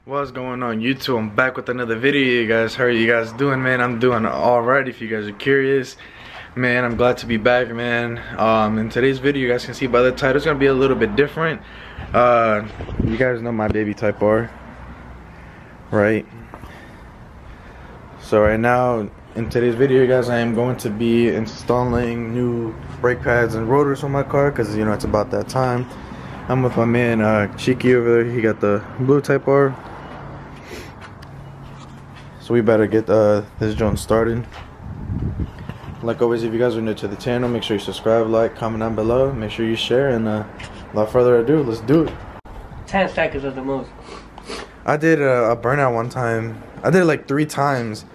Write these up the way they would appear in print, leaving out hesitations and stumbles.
What's going on YouTube? I'm back with another video. You guys heard you guys doing, man. I'm doing alright if you guys are curious. Man, I'm glad to be back, man. In today's video, you guys can see by the title, it's gonna be a little bit different. You guys know my baby Type R, right? So right now, in today's video, guys, I am going to be installing new brake pads and rotors on my car, because you know it's about that time. I'm with my man Cheeky over there. He got the blue Type R. So we better get this joint started. Like always, if you guys are new to the channel, make sure you subscribe, like, comment down below. Make sure you share, and without further ado, let's do it. 10 seconds at the most. I did a burnout one time. I did it like 3 times,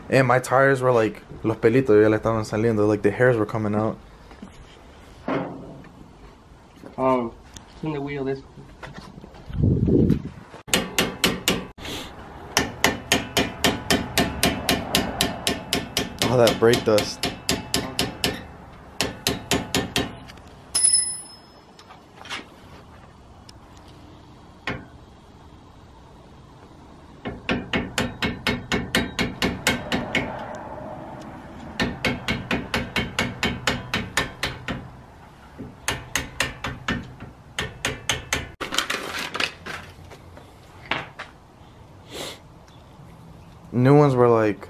and my tires were like los pelitos ya le estaban saliendo, like the hairs were coming out. In the wheel this. All that brake dust. New ones were like,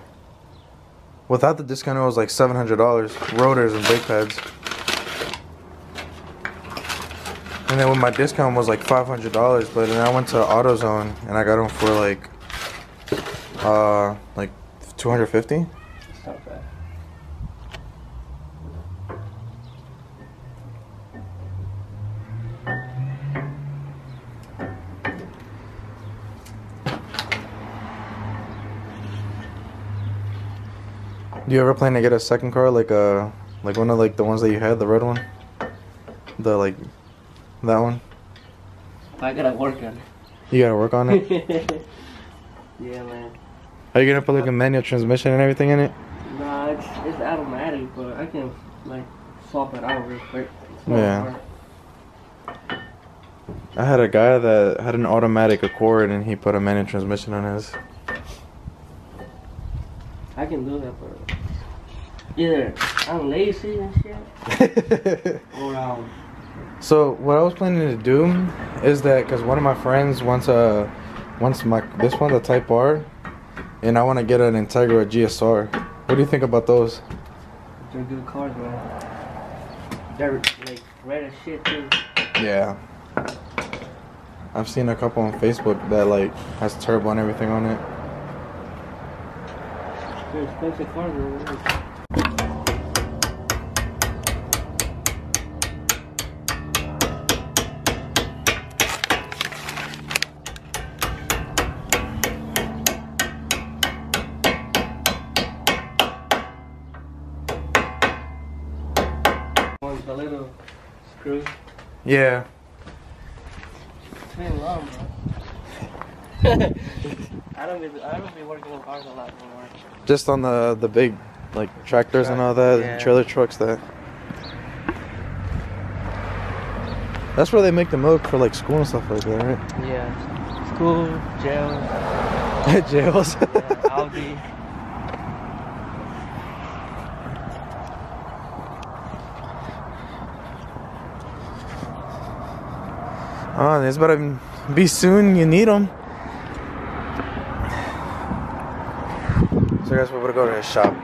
without the discount, it was like $700, rotors and brake pads. And then with my discount, it was like $500. But then I went to AutoZone and I got them for like 250. It's not bad. Do you ever plan to get a second car, like one of like the ones that you had, the red one, that one? I gotta work on it. You gotta work on it. Yeah, man. Are you gonna put like a manual transmission and everything in it? Nah, it's automatic, but I can like swap it out real quick. Yeah. I had a guy that had an automatic Accord and he put a manual transmission on his. I can do that, but either I'm lazy and shit, or So what I was planning to do is that, because one of my friends wants this one, the Type R, and I want to get an Integra GSR. What do you think about those? they're good cars, man. They're like red as shit too. Yeah. I've seen a couple on Facebook that like has turbo and everything on it. They're expensive cars, man. The little screw. Yeah. It's been long, bro. I don't be working on cars a lot anymore. Just on the big like tractors and all that, yeah. trailer trucks that. That's where they make the milk for like school and stuff like that, right? Yeah. School, jail. Jails. Yeah, Audi. Oh, it's about to be soon. You need them. So guys, we're gonna go to his shop.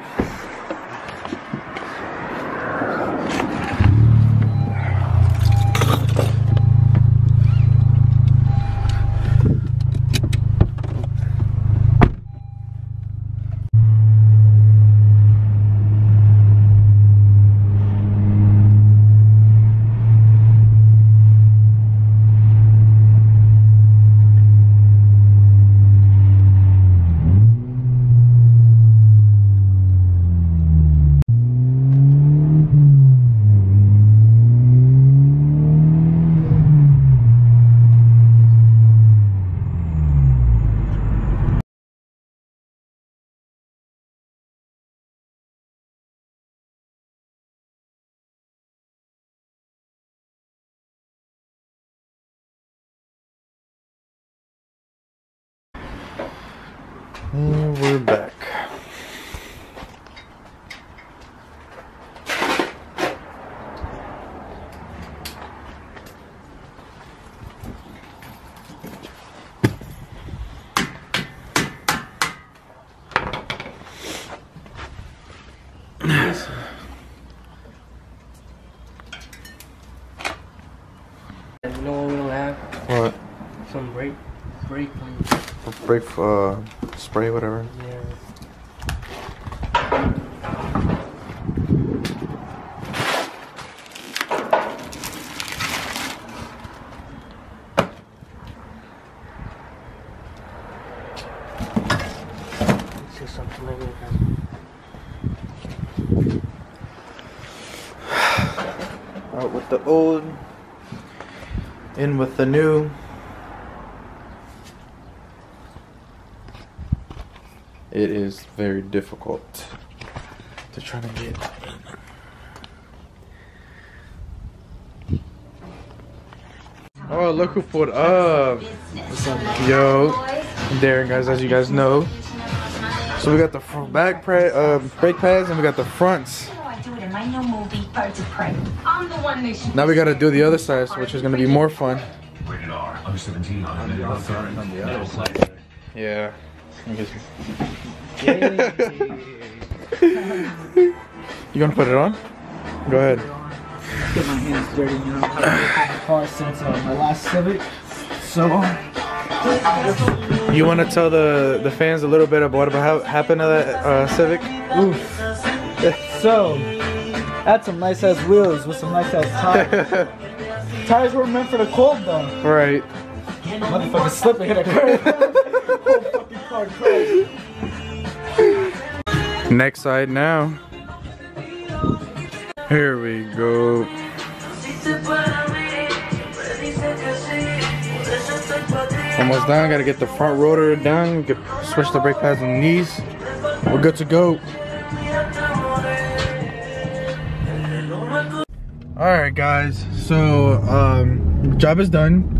And we're back. You know what we don't have? What? Some brake Spray, whatever. Yeah. It's just something like that. Out with the old, in with the new. It is very difficult to try to get. Oh, look who pulled up. What's up? Yo, Darren, guys, as you guys know. So we got the brake pads and we got the fronts. Now we gotta do the other side, which is gonna be more fun. Yeah. You gonna put it on? Go ahead. Get my hands dirty, you know. I've been in the car since my last Civic. So you want to tell the fans a little bit about what happened to that Civic? oof. So had some nice ass wheels with some nice ass tires. Tires were meant for the cold though. Right. Motherfucker slip and hit a curb. Whole fucking car crashed. Next side now. Here we go. Almost done. Gotta get the front rotor done. Switch the brake pads on these. We're good to go. Alright guys, so job is done.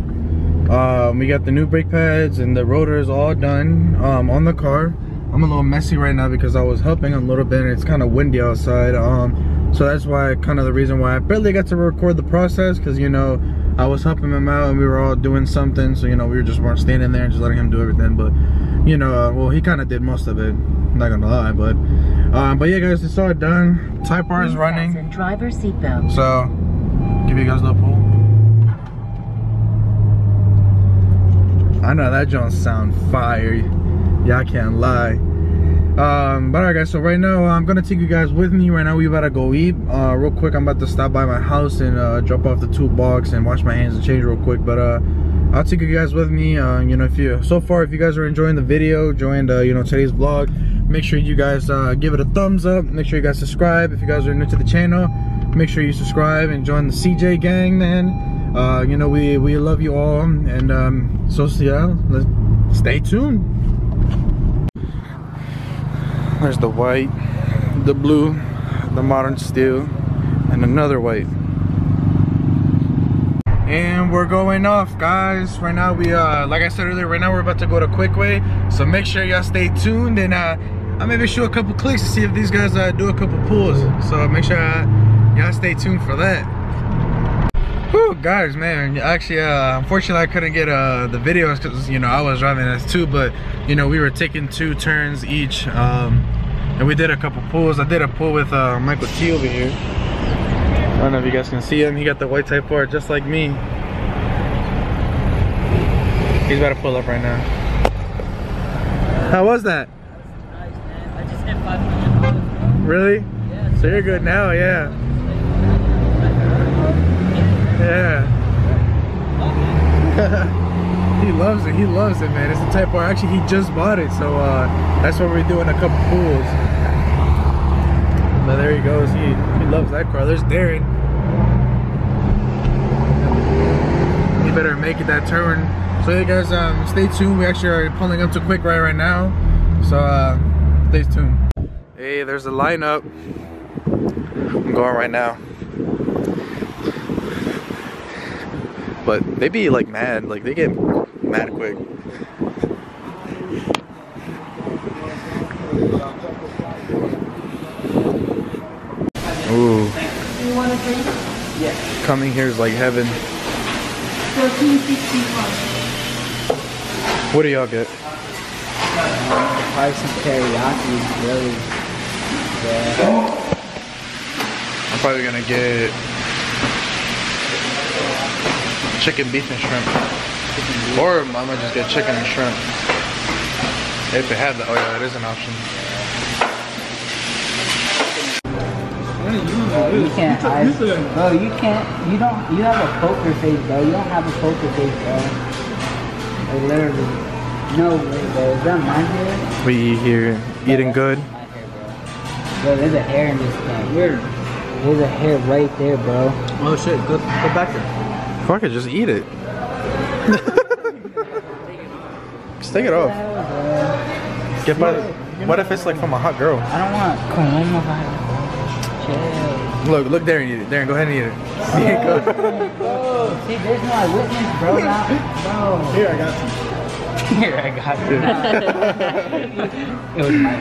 We got the new brake pads and the rotors all done on the car. I'm a little messy right now because I was helping a little bit and it's kind of windy outside. So that's why, kind of the reason why I barely got to record the process, because you know I was helping him out and we were all doing something. So you know we weren't standing there and just letting him do everything. But you know, well, he kind of did most of it. I'm not gonna lie, but yeah, guys, it's all done. Type R is running. Driver seatbelt. So give you guys a little pull. I know that don't sound fire. Yeah, I can't lie. But alright guys, so right now I'm gonna take you guys with me. Right now we about to go eat. Real quick, I'm about to stop by my house and drop off the toolbox and wash my hands and change real quick. But I'll take you guys with me. You know, if you guys are enjoying the video, enjoying you know, today's vlog, make sure you guys give it a thumbs up. Make sure you guys subscribe. If you guys are new to the channel, make sure you subscribe and join the CJ gang, man. You know, we love you all, and so yeah, stay tuned. There's the white, the blue, the modern steel, and another white. And we're going off, guys. Right now we like I said earlier, right now we're about to go to Quickway, so make sure y'all stay tuned, and I'll maybe show a couple clicks to see if these guys do a couple pulls, so make sure y'all stay tuned for that. Whew, guys, man, actually unfortunately I couldn't get the videos because you know I was driving this too, but you know we were taking 2 turns each, and we did a couple pulls. I did a pull with Michael T over here. I don't know if you guys can see him. He got the white Type R just like me. He's about to pull up right now. How was that? Nice, man. I just hit 500. Really? Yeah. So you're good now, yeah. Yeah. He loves it. He loves it, man. It's the Type R. Actually, he just bought it, so that's why we're doing a couple pulls. But there he goes. He loves that car. There's Darren. He better make it that turn. So yeah, guys, stay tuned. We actually are pulling up to Quickway right now, so stay tuned. Hey, there's the lineup. I'm going right now. But they be like mad, like they get mad quick. Coming here is like heaven. 1465. What do y'all get? Probably some teriyaki, really. Yeah. I'm probably gonna get chicken, beef, and shrimp. Or I might just get chicken and shrimp. If they have that. Oh yeah, that is an option. You can't hide. Bro, you can't. You have a poker face, bro. You don't have a poker face, bro. Like, literally. No way, bro. Is that my hair? We here eating good. My hair, bro. Bro, there's a hair in this thing. Weird. There's a hair right there, bro. Oh shit, go back there. Fuck it, just eat it. Just take it off. Get by. What if it's like from a hot girl? I don't want coronavirus. Chill. Look there and eat it. Darren, go ahead and eat it. Bro, see, there's no eyewitness, bro. Bro. Here, I got you. Here, I got you. It was my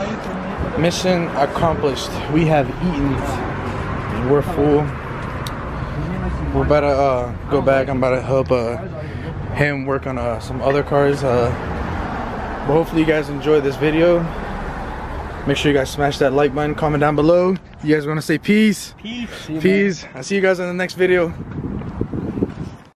favorite. Mission accomplished. We have eaten. And we're full. We're about to go back. I'm about to help him work on some other cars. But hopefully you guys enjoyed this video. Make sure you guys smash that like button, comment down below. You guys want to say peace? Peace. Peace. I'll see you guys in the next video.